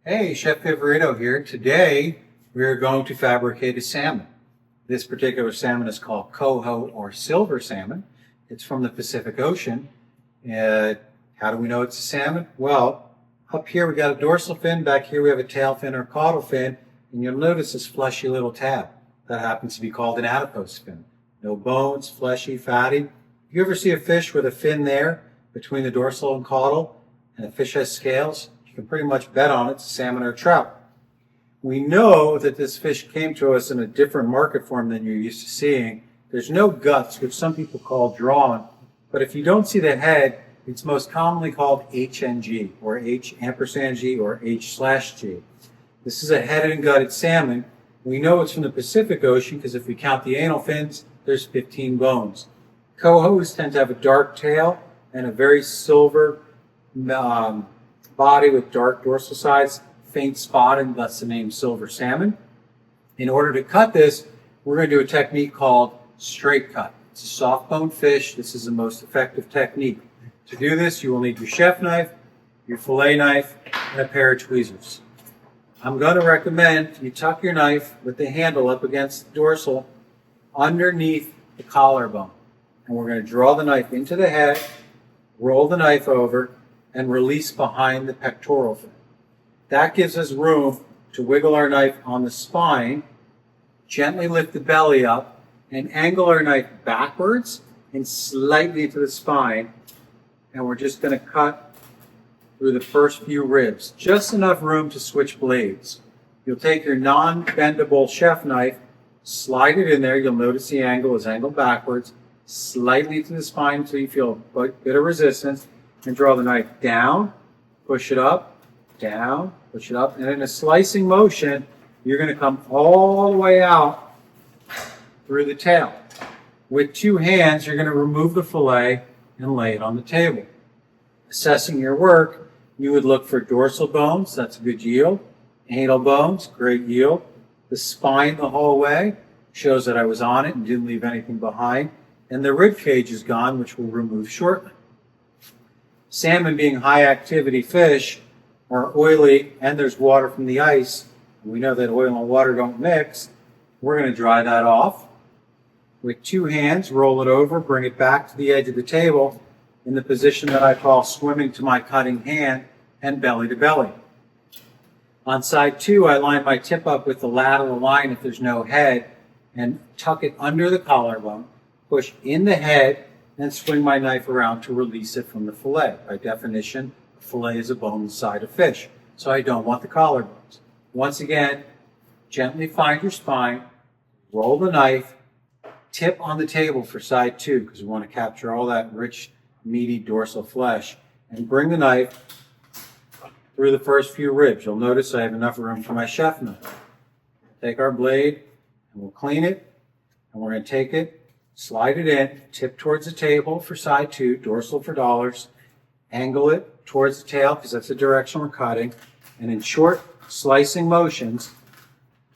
Hey, Chef Viverito here. Today we are going to fabricate a salmon. This particular salmon is called coho or silver salmon. It's from the Pacific Ocean. How do we know it's a salmon? Well, up here we got a dorsal fin, back here we have a tail fin or caudal fin, and you'll notice this fleshy little tab. That happens to be called an adipose fin. No bones, fleshy, fatty. You ever see a fish with a fin there between the dorsal and caudal, and the fish has scales? You can pretty much bet on it's a salmon or a trout. We know that this fish came to us in a different market form than you're used to seeing. There's no guts, which some people call drawn, but if you don't see the head, it's most commonly called HNG, or H&G, or H/G. This is a headed and gutted salmon. We know it's from the Pacific Ocean because if we count the anal fins, there's 15 bones. Cohos tend to have a dark tail and a very silver body with dark dorsal sides, faint spotting, thus the name silver salmon. In order to cut this, we're going to do a technique called straight cut. It's a soft bone fish. This is the most effective technique. To do this, you will need your chef knife, your fillet knife, and a pair of tweezers. I'm going to recommend you tuck your knife with the handle up against the dorsal underneath the collarbone. And we're going to draw the knife into the head, roll the knife over, and release behind the pectoral fin. That gives us room to wiggle our knife on the spine, gently lift the belly up, and angle our knife backwards and slightly to the spine. And we're just going to cut through the first few ribs. Just enough room to switch blades. You'll take your non-bendable chef knife, slide it in there. You'll notice the angle is angled backwards, slightly to the spine until you feel a bit of resistance, and draw the knife down, push it up, down, push it up, and in a slicing motion, you're going to come all the way out through the tail. With two hands, you're going to remove the fillet and lay it on the table. Assessing your work, you would look for dorsal bones, that's a good yield. Anal bones, great yield. The spine the whole way shows that I was on it and didn't leave anything behind. And the rib cage is gone, which we'll remove shortly. Salmon, being high activity fish, are oily and there's water from the ice. We know that oil and water don't mix. We're going to dry that off. With two hands, roll it over, bring it back to the edge of the table in the position that I call swimming to my cutting hand and belly to belly. On side two, I line my tip up with the lateral line if there's no head and tuck it under the collarbone, push in the head, and swing my knife around to release it from the fillet. By definition, a fillet is a boneless side of fish, so I don't want the collarbones. Once again, gently find your spine, roll the knife, tip on the table for side two because we want to capture all that rich, meaty dorsal flesh, and bring the knife through the first few ribs. You'll notice I have enough room for my chef knife. Take our blade and we'll clean it, and we're going to take it, slide it in, tip towards the table for side two, dorsal for dollars, angle it towards the tail because that's the direction we're cutting, and in short slicing motions,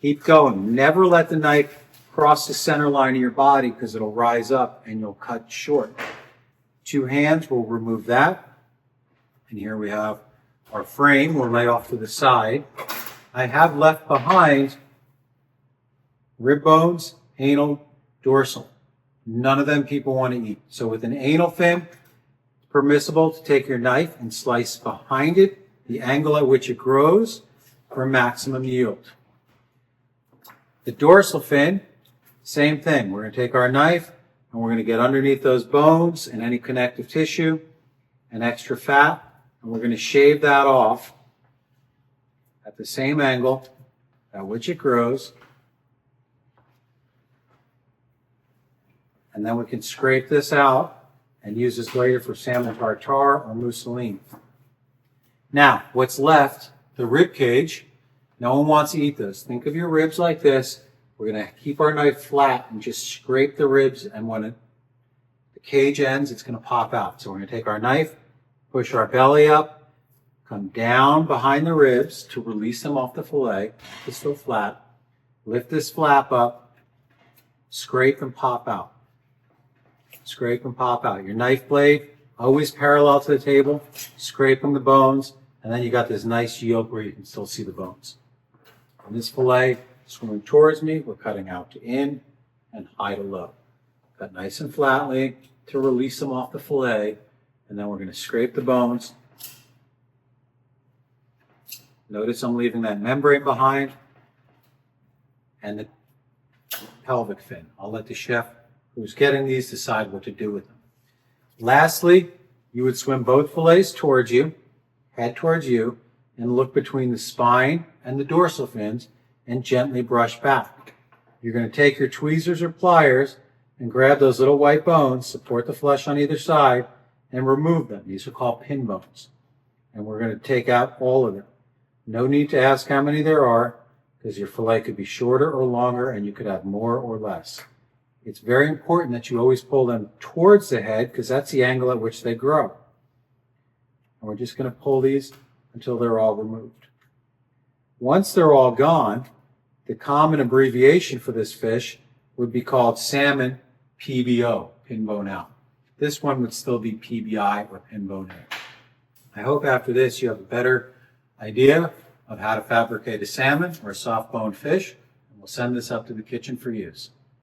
keep going. Never let the knife cross the center line of your body because it'll rise up and you'll cut short. Two hands will remove that, and here we have our frame. We'll lay off to the side. I have left behind rib bones, anal, dorsal. None of them people want to eat. So with an anal fin, it's permissible to take your knife and slice behind it, the angle at which it grows, for maximum yield. The dorsal fin, same thing. We're going to take our knife and we're going to get underneath those bones and any connective tissue and extra fat, and we're going to shave that off at the same angle at which it grows. And then we can scrape this out and use this later for salmon tartare or mousseline. Now, what's left, the rib cage, no one wants to eat this. Think of your ribs like this. We're going to keep our knife flat and just scrape the ribs, and when the cage ends, it's going to pop out. So we're going to take our knife, push our belly up, come down behind the ribs to release them off the fillet. It's still flat. Lift this flap up, scrape and pop out. Scrape and pop out. Your knife blade, always parallel to the table, scraping the bones, And then you got this nice yolk where you can still see the bones. On this fillet, swimming towards me, we're cutting out to in and high to low. Cut nice and flatly to release them off the fillet, and then we're going to scrape the bones. Notice I'm leaving that membrane behind and the pelvic fin. I'll let the chef who's getting these decide what to do with them. Lastly, you would swim both fillets towards you, head towards you, and look between the spine and the dorsal fins and gently brush back. You're going to take your tweezers or pliers and grab those little white bones, support the flesh on either side, and remove them. These are called pin bones. And we're going to take out all of them. No need to ask how many there are, because your fillet could be shorter or longer and you could have more or less. It's very important that you always pull them towards the head because that's the angle at which they grow. And we're just going to pull these until they're all removed. Once they're all gone, the common abbreviation for this fish would be called salmon PBO, pin bone out. This one would still be PBI or pin bone in. I hope after this you have a better idea of how to fabricate a salmon or a soft bone fish, and we'll send this up to the kitchen for use.